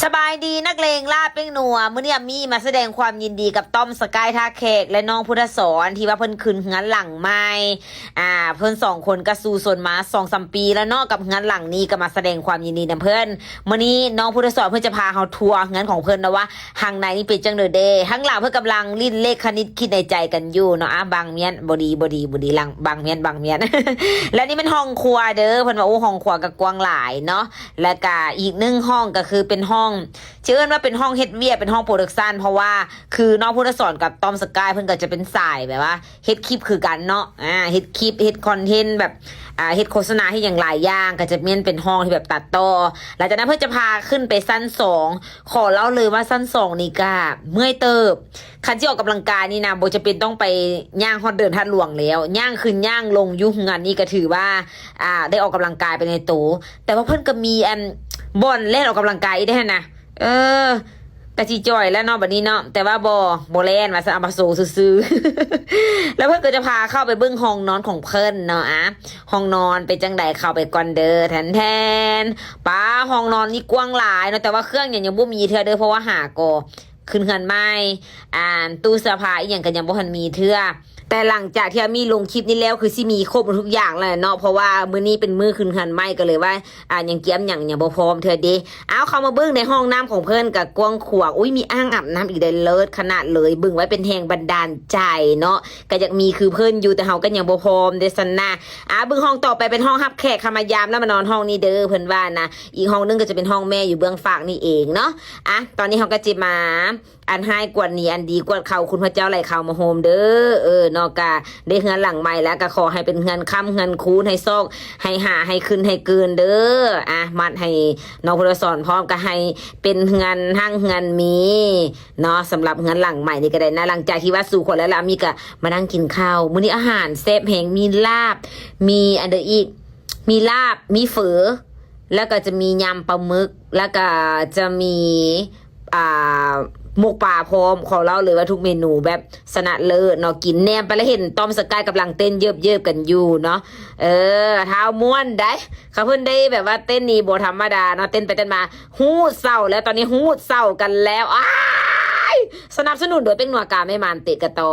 สบายดีนักเลงลาบเป็งนัวมื้อนี้มีมาแสดงความยินดีกับต้อมสกายท่าแขกและน้องพุทธสอนที่ว่าเพิ่นขึ้นงานหลังใหม่เพิ่นสองคนก็สู่สนมา2-3 ปีแล้วเนาะกับงานหลังนี้ก็มาแสดงความยินดีนำเพิ่นมื้อนี้น้องพุทธสอนเพิ่นจะพาเฮาทัวร์งานของเพิ่นนะว่าข้างในนี่เป็นจังได๋เด้ข้างหลังเพิ่นกำลังลิ้นเลขคณิตคิดในใจกันอยู่เนาะบางเมียนบ่ดีหลังบางเมียน และนี่เป็นห้องครัวเด้อเพิ่นว่าโอ้ห้องครัวก็กว้างหลายเนาะและก็อีก1ห้องก็คือเป็นห้องชื่อว่าเป็นห้องเฮ็ดเวียเป็นห้องโปรดักชันเพราะว่าคือน้องพุทธสอนกับต้อมสกายเพิ่นก็จะเป็นสายแบบว่าเฮ็ดคลิปคือกันเนาะเฮ็ดคลิปเฮ็ดคอนเทนต์แบบเฮ็ดโฆษณาให้อย่างหลายอย่างก็จะเป็นห้องที่แบบตัดต่อหลังจากนั้นเพิ่นจะพาขึ้นไปชั้น2ขอเล่าเลยว่าชั้น2นี่ก็เมื่อยเติบคันที่ออกกำลังกายนี่นะบ่จะเป็นต้องไปย่างฮอดเดินทัดหลวงแล้วย่างขึ้นย่างลงยุ่งงานนี่ก็ถือว่าได้ออกกำลังกายไปในตัวแต่ว่าเพิ่นก็มีบ่อนเล่นออกกำลังกายได้นะกะจิจ่อยแล้วเนาะบัดนี้เนาะแต่ว่าบ่แล่นมาซะเอามาโซซื่อๆ แล้วเพิ่นก็จะพาเข้าไปเบิ่งห้องนอนของเพิ่นเนาะห้องนอนเป็นจังไดเข้าไปก่อนเด้อแทนป้าห้องนอนนี่กว้างหลายเนาะแต่ว่าเครื่องยังบ่มีเทื่อเด้อเพราะว่าหาก็ขึ้นเฮือนใหม่ตู้เสื้อผ้าอีหยังก็ยังบ่ทันมีเทื่อแต่หลังจากที่มีลงคลิปนี้แล้วคือสิมีครบทุกอย่างแล้วเนาะเพราะว่ามื้อนี้เป็นมื้อขึ้นหันไม้ก็เลยว่ายังเกียมยังบ่พร้อมเทื่อเด้เอาเข้ามาเบิ่งในห้องน้ำของเพิ่นกับกว้างขวางอุ้ยมีอ่างอาบน้ำอีกได้เลิศขนาดเลยเบิ่งไว้เป็นแรงบันดาลใจเนาะก็อยากมีคือเพิ่นอยู่แต่เฮาก็ยังบ่พร้อมเด้ซั่นนะเบิ่งห้องต่อไปเป็นห้องรับแขกมายามแล้วมานอนห้องนี้เด้อเพิ่นว่านะอีกห้องนึงก็จะเป็นห้องแม่อยู่เบื้องฝากนี่เองเนาะตอนนี้เฮาก็จิมาอันให้กว่านี้อันดีกว่าเขาคุณพระเจ้าไหลเขามาโฮมเด้อนอกกาได้เฮือนหลังใหม่แล้วก็ขอให้เป็นเฮือนค่ำเฮือนคูนให้ซอกให้หาให้ขึ้นให้เกินเด้อมัดให้น้องพุทธสอนพร้อมก็ให้เป็นเฮือนหั่งเฮือนมีเนาะสำหรับเฮือนหลังใหม่นี่ก็ได้นะหลังจากที่ว่าสู่คนแล้วล่ะมีก็มานั่งกินข้าวมื้อนี้อาหารแซ่บแฮงมีลาบมีอันเดออีกมีลาบมีเฝอแล้วก็จะมียำปลาหมึกแล้วก็จะมีหมกป่าพร้อมขอเล่าเลยว่าทุกเมนูแบบสนะเลิศเนาะกินแนมไปแล้วเห็นต้อมสกายกำลังเต้นเยิบกันอยู่เนาะเท้าม้วนได้เขาเพิ่นได้แบบว่าเต้นนี่บ่ธรรมดาเนาะเต้นไปเต้นมาฮู้เศร้าแล้วตอนนี้ฮู้เศร้ากันแล้วสนับสนุนโดยเป็นหนัวกาไม่มานเตะกะตอ